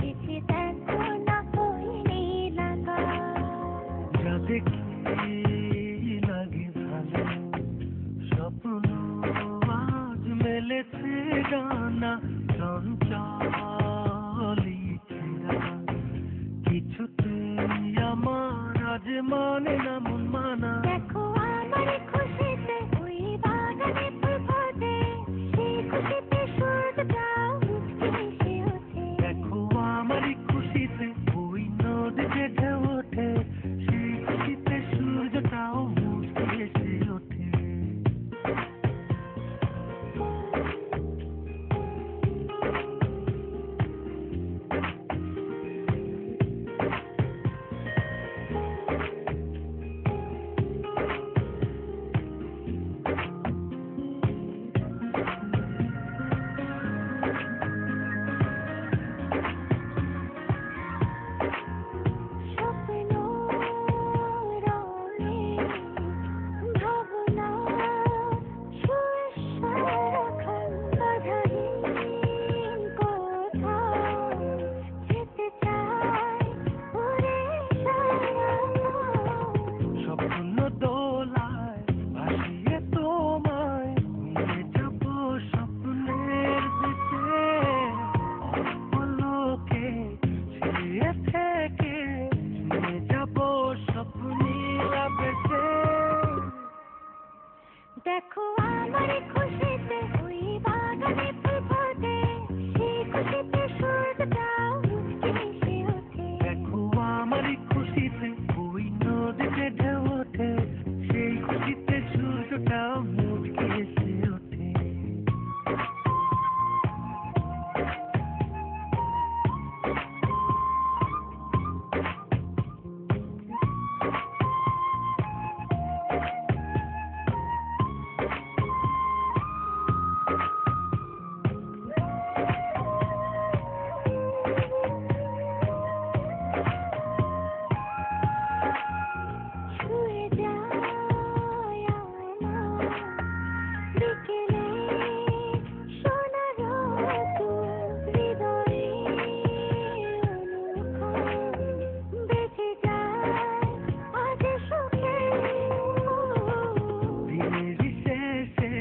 দেখে দেখো না ওই নীল আকাশ। যা দেখি লাগে ভালো, স্বপ্ন আজ মেলেছে ডানা, চঞ্চল ইচ্ছা কিছুতেই আমার আজ মানে না মন মানা। দেখো আমার খুশিতে ওই বাগানে ফুল ফোটে, সেই খুশিতে সূর্যটা মুচকি হেসে ওঠে। দেখো আমার খুশিতে ওই নদীতে ঢেউ ওঠে, সেই খুশিতে সূর্যটাও মুচকি হেসে ওঠে। স্বপ্ন রঙে ভাবনা ছুঁয়ে সারাক্ষণ বাধাহীন কোথাও যেতে চাই উড়ে সারাক্ষণ। স্বপ্ন দোলায় ভাসিয়ে তোমায় নিয়ে যাব স্বপ্নের দেশে, অপলকে ছেয়ে থেকে নিয়ে যাব স্বপ্নীল আবেশে। দেখো আমার খুশিতে ওই বাগানে ফুল ফোটে, সেই খুশিতে সূর্যটাও মুচকি হেসে ওঠে। দেখো আমার খুশিতে ওই নদীতে ঢেউ ওঠে, সেই খুশিতে সূর্যটাও মুচকি হেসে ওঠে। ছুঁয়ে যায় আমার বিকেলে সোনার রোদ, হৃদয়ে অনুক্ষণ বেঁচে যায় আজ সুখে। দিনের শেষে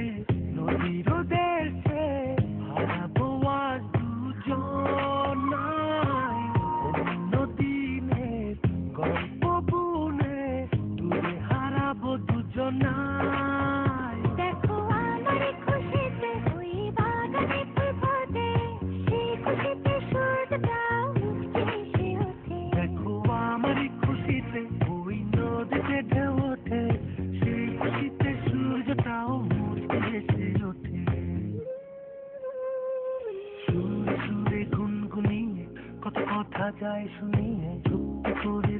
নদীর দেশে হারাবো আজ দুজনায়, অন্য দিনের গল্প বুনে দূরে হারাবো দুজনায়। দেখো আমার খুশিতে ওই বাগানে ফুল ফোটে, সেই খুশিতে সূর্যটাও মুচকি হেসে ওঠে। দেখো আমার খুশিতে ওই নদীতে ঢেউ ওঠে, সেই খুশিতে সূর্যটাও মুচকি হেসে ওঠে। সুরে সুরে গুনগুনিয়ে কত কথা যায় শুনিয়ে, চুপ করে